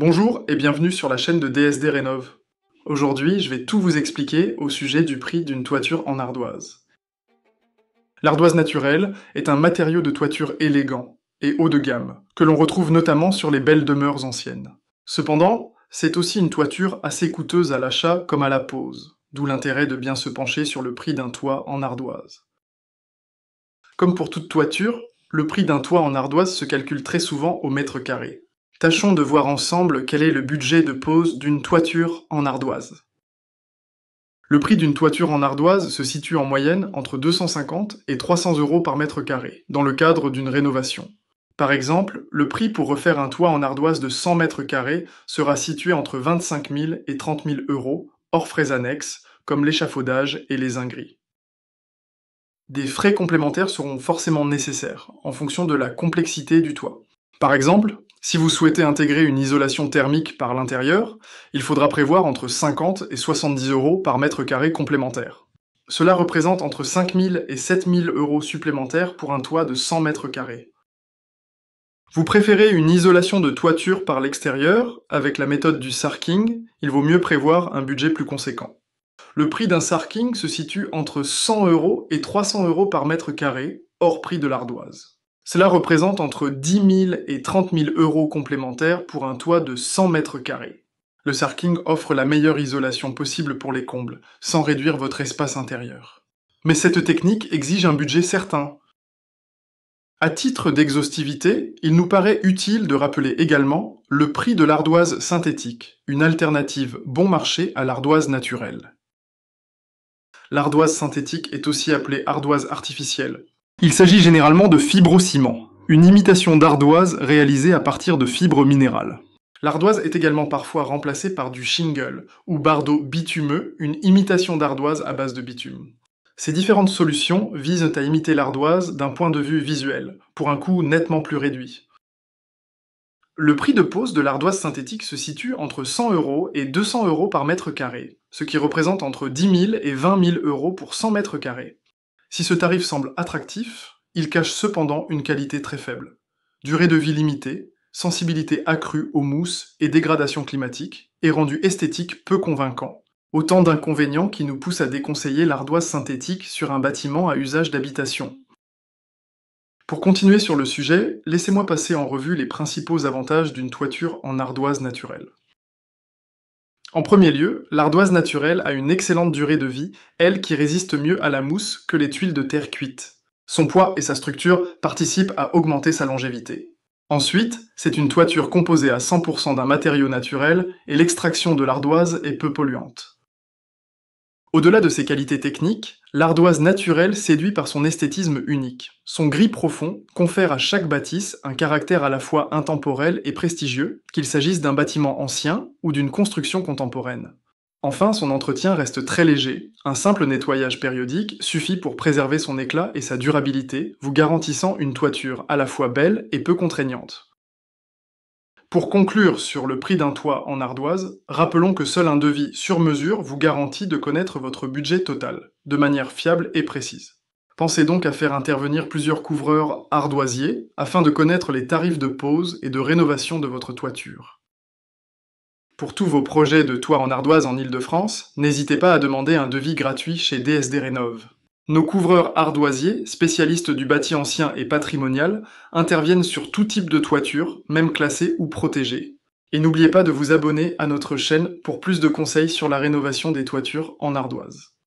Bonjour et bienvenue sur la chaîne de DSD Rénov. Aujourd'hui, je vais tout vous expliquer au sujet du prix d'une toiture en ardoise. L'ardoise naturelle est un matériau de toiture élégant et haut de gamme, que l'on retrouve notamment sur les belles demeures anciennes. Cependant, c'est aussi une toiture assez coûteuse à l'achat comme à la pose, d'où l'intérêt de bien se pencher sur le prix d'un toit en ardoise. Comme pour toute toiture, le prix d'un toit en ardoise se calcule très souvent au mètre carré. Tâchons de voir ensemble quel est le budget de pose d'une toiture en ardoise. Le prix d'une toiture en ardoise se situe en moyenne entre 250 et 300 euros par mètre carré, dans le cadre d'une rénovation. Par exemple, le prix pour refaire un toit en ardoise de 100 mètres carrés sera situé entre 25 000 et 30 000 euros, hors frais annexes, comme l'échafaudage et les ingris. Des frais complémentaires seront forcément nécessaires, en fonction de la complexité du toit. Par exemple, si vous souhaitez intégrer une isolation thermique par l'intérieur, il faudra prévoir entre 50 et 70 euros par mètre carré complémentaire. Cela représente entre 5 000 et 7 000 euros supplémentaires pour un toit de 100 mètres carrés. Vous préférez une isolation de toiture par l'extérieur, avec la méthode du sarking, il vaut mieux prévoir un budget plus conséquent. Le prix d'un sarking se situe entre 100 euros et 300 euros par mètre carré, hors prix de l'ardoise. Cela représente entre 10 000 et 30 000 euros complémentaires pour un toit de 100 mètres carrés. Le sarking offre la meilleure isolation possible pour les combles, sans réduire votre espace intérieur. Mais cette technique exige un budget certain. À titre d'exhaustivité, il nous paraît utile de rappeler également le prix de l'ardoise synthétique, une alternative bon marché à l'ardoise naturelle. L'ardoise synthétique est aussi appelée ardoise artificielle. Il s'agit généralement de fibrociment, une imitation d'ardoise réalisée à partir de fibres minérales. L'ardoise est également parfois remplacée par du shingle, ou bardeau bitumeux, une imitation d'ardoise à base de bitume. Ces différentes solutions visent à imiter l'ardoise d'un point de vue visuel, pour un coût nettement plus réduit. Le prix de pose de l'ardoise synthétique se situe entre 100 euros et 200 euros par mètre carré, ce qui représente entre 10 000 et 20 000 euros pour 100 mètres carrés. Si ce tarif semble attractif, il cache cependant une qualité très faible. Durée de vie limitée, sensibilité accrue aux mousses et dégradation climatique, et rendu esthétique peu convaincant. Autant d'inconvénients qui nous poussent à déconseiller l'ardoise synthétique sur un bâtiment à usage d'habitation. Pour continuer sur le sujet, laissez-moi passer en revue les principaux avantages d'une toiture en ardoise naturelle. En premier lieu, l'ardoise naturelle a une excellente durée de vie, elle qui résiste mieux à la mousse que les tuiles de terre cuites. Son poids et sa structure participent à augmenter sa longévité. Ensuite, c'est une toiture composée à 100% d'un matériau naturel et l'extraction de l'ardoise est peu polluante. Au-delà de ses qualités techniques, l'ardoise naturelle séduit par son esthétisme unique. Son gris profond confère à chaque bâtisse un caractère à la fois intemporel et prestigieux, qu'il s'agisse d'un bâtiment ancien ou d'une construction contemporaine. Enfin, son entretien reste très léger. Un simple nettoyage périodique suffit pour préserver son éclat et sa durabilité, vous garantissant une toiture à la fois belle et peu contraignante. Pour conclure sur le prix d'un toit en ardoise, rappelons que seul un devis sur mesure vous garantit de connaître votre budget total, de manière fiable et précise. Pensez donc à faire intervenir plusieurs couvreurs ardoisiers afin de connaître les tarifs de pose et de rénovation de votre toiture. Pour tous vos projets de toit en ardoise en Île-de-France, n'hésitez pas à demander un devis gratuit chez DSD Rénov. Nos couvreurs ardoisiers, spécialistes du bâti ancien et patrimonial, interviennent sur tout type de toiture, même classée ou protégée. Et n'oubliez pas de vous abonner à notre chaîne pour plus de conseils sur la rénovation des toitures en ardoise.